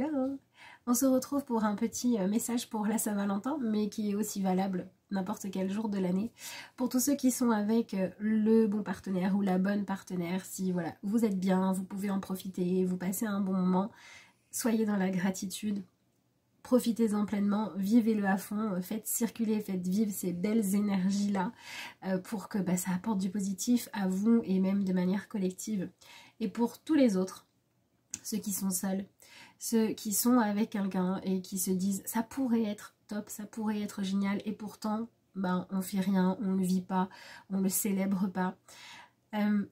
hello! On se retrouve pour un petit message pour la Saint-Valentin, mais qui est aussi valable n'importe quel jour de l'année. Pour tous ceux qui sont avec le bon partenaire ou la bonne partenaire, si voilà, vous êtes bien, vous pouvez en profiter, vous passez un bon moment, soyez dans la gratitude, profitez-en pleinement, vivez-le à fond, faites circuler, faites vivre ces belles énergies-là pour que ça apporte du positif à vous et même de manière collective. Et pour tous les autres, ceux qui sont seuls, ceux qui sont avec quelqu'un et qui se disent ça pourrait être top, ça pourrait être génial et pourtant on fait rien, on ne le vit pas, on ne le célèbre pas.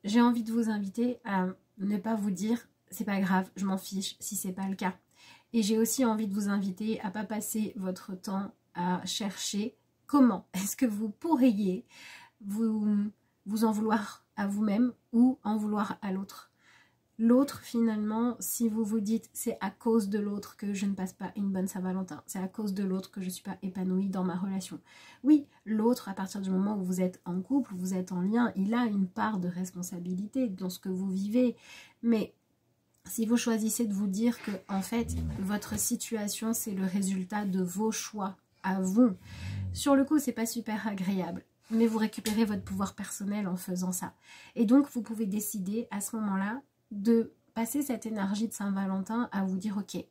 J'ai envie de vous inviter à ne pas vous dire c'est pas grave, je m'en fiche si c'est pas le cas. Et j'ai aussi envie de vous inviter à pas passer votre temps à chercher comment est-ce que vous pourriez vous en vouloir à vous-même ou en vouloir à l'autre. L'autre, finalement, si vous vous dites c'est à cause de l'autre que je ne passe pas une bonne Saint-Valentin, c'est à cause de l'autre que je ne suis pas épanouie dans ma relation. Oui, l'autre, à partir du moment où vous êtes en couple, vous êtes en lien, il a une part de responsabilité dans ce que vous vivez. Mais si vous choisissez de vous dire que, en fait, votre situation, c'est le résultat de vos choix à vous, sur le coup, c'est pas super agréable. Mais vous récupérez votre pouvoir personnel en faisant ça. Et donc, vous pouvez décider à ce moment-là de passer cette énergie de Saint-Valentin à vous dire ok,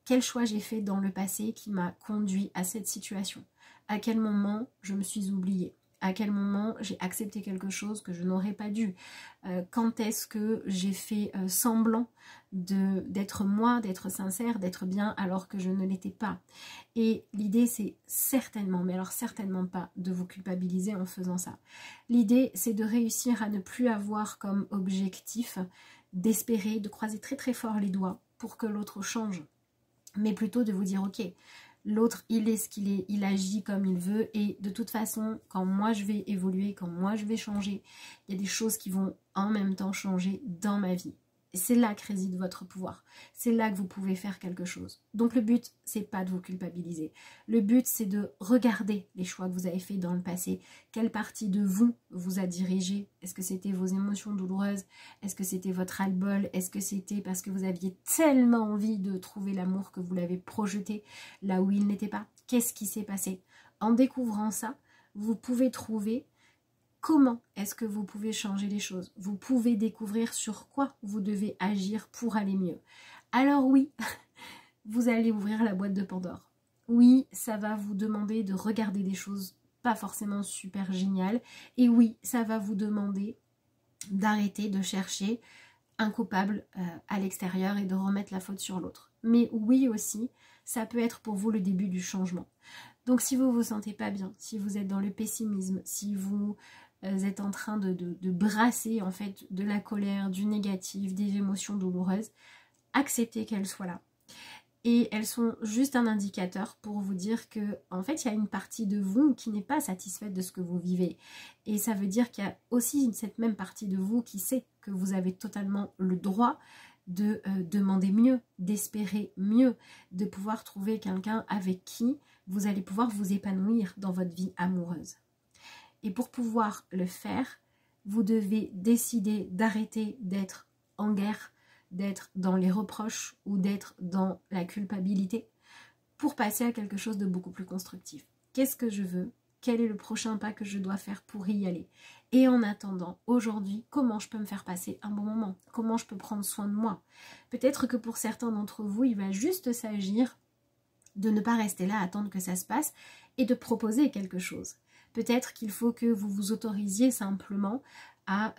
quel choix j'ai fait dans le passé qui m'a conduit à cette situation, à quel moment je me suis oubliée, à quel moment j'ai accepté quelque chose que je n'aurais pas dû, quand est-ce que j'ai fait semblant d'être moi, d'être sincère, d'être bien alors que je ne l'étais pas. Et l'idée c'est certainement, mais alors certainement pas de vous culpabiliser en faisant ça. L'idée c'est de réussir à ne plus avoir comme objectif d'espérer, de croiser très très fort les doigts pour que l'autre change, mais plutôt de vous dire ok, l'autre il est ce qu'il est, il agit comme il veut et de toute façon quand moi je vais évoluer, quand moi je vais changer, il y a des choses qui vont en même temps changer dans ma vie. Et c'est là que réside votre pouvoir, c'est là que vous pouvez faire quelque chose. Donc le but c'est pas de vous culpabiliser, le but c'est de regarder les choix que vous avez faits dans le passé, quelle partie de vous vous a dirigé, est-ce que c'était vos émotions douloureuses, est-ce que c'était votre ras-le-bol, est-ce que c'était parce que vous aviez tellement envie de trouver l'amour que vous l'avez projeté là où il n'était pas, qu'est-ce qui s'est passé? En découvrant ça, vous pouvez trouver comment est-ce que vous pouvez changer les choses. Vous pouvez découvrir sur quoi vous devez agir pour aller mieux. Alors oui, vous allez ouvrir la boîte de Pandore. Oui, ça va vous demander de regarder des choses pas forcément super géniales. Et oui, ça va vous demander d'arrêter de chercher un coupable à l'extérieur et de remettre la faute sur l'autre. Mais oui aussi, ça peut être pour vous le début du changement. Donc si vous vous sentez pas bien, si vous êtes dans le pessimisme, si vous êtes en train de brasser en fait de la colère, du négatif, des émotions douloureuses, acceptez qu'elles soient là. Et elles sont juste un indicateur pour vous dire que en fait il y a une partie de vous qui n'est pas satisfaite de ce que vous vivez. Et ça veut dire qu'il y a aussi cette même partie de vous qui sait que vous avez totalement le droit de demander mieux, d'espérer mieux, de pouvoir trouver quelqu'un avec qui vous allez pouvoir vous épanouir dans votre vie amoureuse. Et pour pouvoir le faire, vous devez décider d'arrêter d'être en guerre, d'être dans les reproches ou d'être dans la culpabilité pour passer à quelque chose de beaucoup plus constructif. Qu'est-ce que je veux? Quel est le prochain pas que je dois faire pour y aller? Et en attendant, aujourd'hui, comment je peux me faire passer un bon moment? Comment je peux prendre soin de moi? Peut-être que pour certains d'entre vous, il va juste s'agir de ne pas rester là à attendre que ça se passe et de proposer quelque chose. Peut-être qu'il faut que vous vous autorisiez simplement à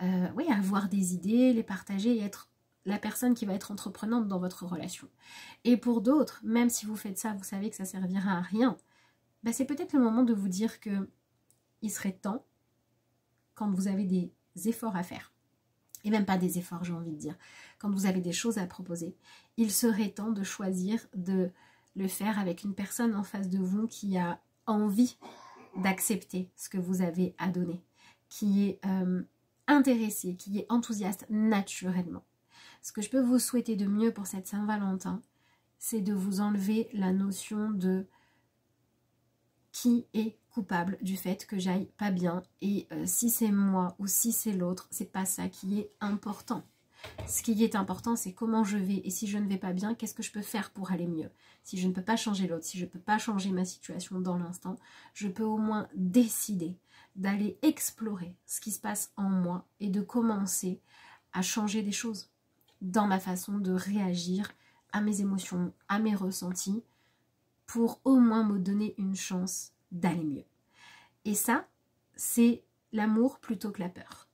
avoir des idées, les partager et être la personne qui va être entreprenante dans votre relation. Et pour d'autres, même si vous faites ça, vous savez que ça servira à rien, c'est peut-être le moment de vous dire que il serait temps, quand vous avez des efforts à faire, et même pas des efforts j'ai envie de dire, quand vous avez des choses à proposer, il serait temps de choisir de le faire avec une personne en face de vous qui a envie d'accepter ce que vous avez à donner, qui est intéressé, qui est enthousiaste naturellement. Ce que je peux vous souhaiter de mieux pour cette Saint-Valentin, c'est de vous enlever la notion de qui est coupable du fait que j'aille pas bien et si c'est moi ou si c'est l'autre, c'est pas ça qui est important. Ce qui est important, c'est comment je vais. Et si je ne vais pas bien, qu'est-ce que je peux faire pour aller mieux? Si je ne peux pas changer l'autre, si je ne peux pas changer ma situation dans l'instant, je peux au moins décider d'aller explorer ce qui se passe en moi et de commencer à changer des choses dans ma façon de réagir à mes émotions, à mes ressentis, pour au moins me donner une chance d'aller mieux. Et ça, c'est l'amour plutôt que la peur.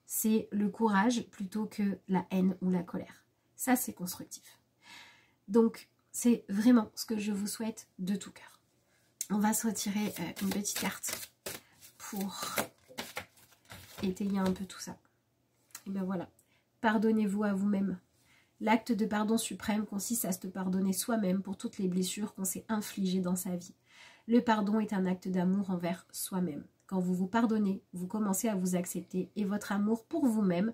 C'est le courage plutôt que la haine ou la colère. Ça, c'est constructif. Donc, c'est vraiment ce que je vous souhaite de tout cœur. On va se retirer une petite carte pour étayer un peu tout ça. Et bien voilà, pardonnez-vous à vous-même. L'acte de pardon suprême consiste à se pardonner soi-même pour toutes les blessures qu'on s'est infligées dans sa vie. Le pardon est un acte d'amour envers soi-même. Quand vous vous pardonnez, vous commencez à vous accepter et votre amour pour vous-même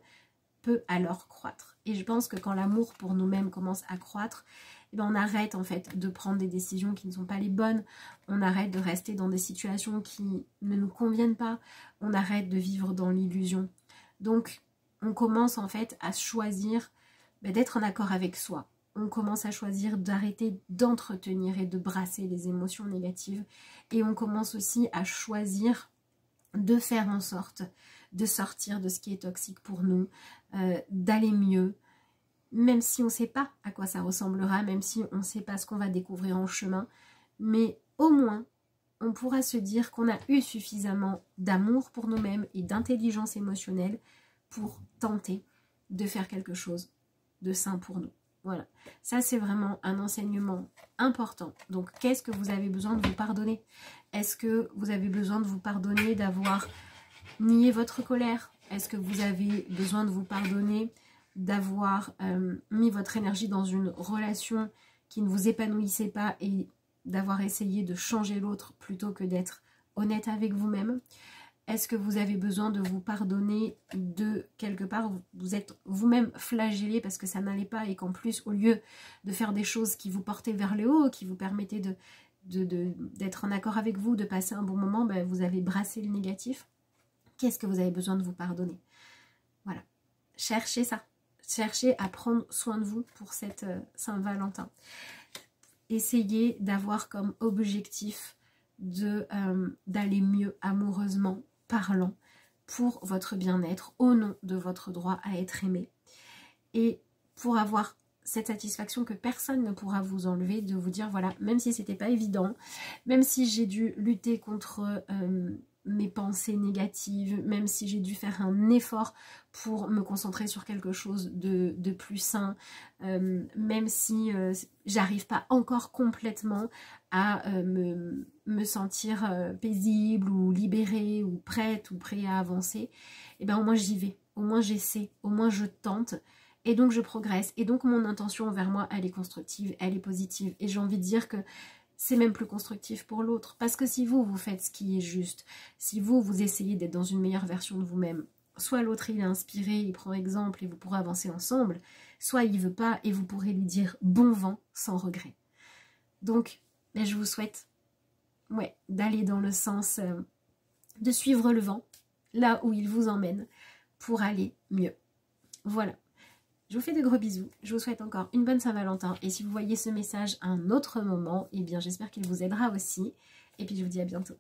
peut alors croître. Et je pense que quand l'amour pour nous-mêmes commence à croître, eh bien on arrête en fait de prendre des décisions qui ne sont pas les bonnes, on arrête de rester dans des situations qui ne nous conviennent pas, on arrête de vivre dans l'illusion. Donc on commence en fait à choisir d'être en accord avec soi. On commence à choisir d'arrêter d'entretenir et de brasser les émotions négatives. Et on commence aussi à choisir de faire en sorte de sortir de ce qui est toxique pour nous, d'aller mieux, même si on ne sait pas à quoi ça ressemblera, même si on ne sait pas ce qu'on va découvrir en chemin. Mais au moins, on pourra se dire qu'on a eu suffisamment d'amour pour nous-mêmes et d'intelligence émotionnelle pour tenter de faire quelque chose de sain pour nous. Voilà, ça c'est vraiment un enseignement important. Donc qu'est-ce que vous avez besoin de vous pardonner? Est-ce que vous avez besoin de vous pardonner d'avoir nié votre colère? Est-ce que vous avez besoin de vous pardonner d'avoir mis votre énergie dans une relation qui ne vous épanouissait pas et d'avoir essayé de changer l'autre plutôt que d'être honnête avec vous-même? Est-ce que vous avez besoin de vous pardonner de quelque part, vous êtes vous-même flagellé parce que ça n'allait pas et qu'en plus, au lieu de faire des choses qui vous portaient vers le haut, qui vous permettaient d'être en accord avec vous, de passer un bon moment, ben vous avez brassé le négatif? Qu'est-ce que vous avez besoin de vous pardonner? Voilà, cherchez ça. Cherchez à prendre soin de vous pour cette Saint-Valentin. Essayez d'avoir comme objectif d'aller mieux amoureusement parlant pour votre bien-être au nom de votre droit à être aimé et pour avoir cette satisfaction que personne ne pourra vous enlever, de vous dire voilà, même si c'était pas évident, même si j'ai dû lutter contre mes pensées négatives, même si j'ai dû faire un effort pour me concentrer sur quelque chose de plus sain, même si j'arrive pas encore complètement à me sentir paisible ou libérée ou prête ou prêt à avancer, et bien au moins j'y vais, au moins j'essaie, au moins je tente et donc je progresse et donc mon intention envers moi elle est constructive, elle est positive et j'ai envie de dire que c'est même plus constructif pour l'autre. Parce que si vous, vous faites ce qui est juste, si vous, vous essayez d'être dans une meilleure version de vous-même, soit l'autre il est inspiré, il prend exemple et vous pourrez avancer ensemble, soit il veut pas et vous pourrez lui dire bon vent sans regret. Donc, je vous souhaite d'aller dans le sens de suivre le vent, là où il vous emmène, pour aller mieux. Voilà. Je vous fais de gros bisous, je vous souhaite encore une bonne Saint-Valentin et si vous voyez ce message à un autre moment, eh bien j'espère qu'il vous aidera aussi et puis je vous dis à bientôt.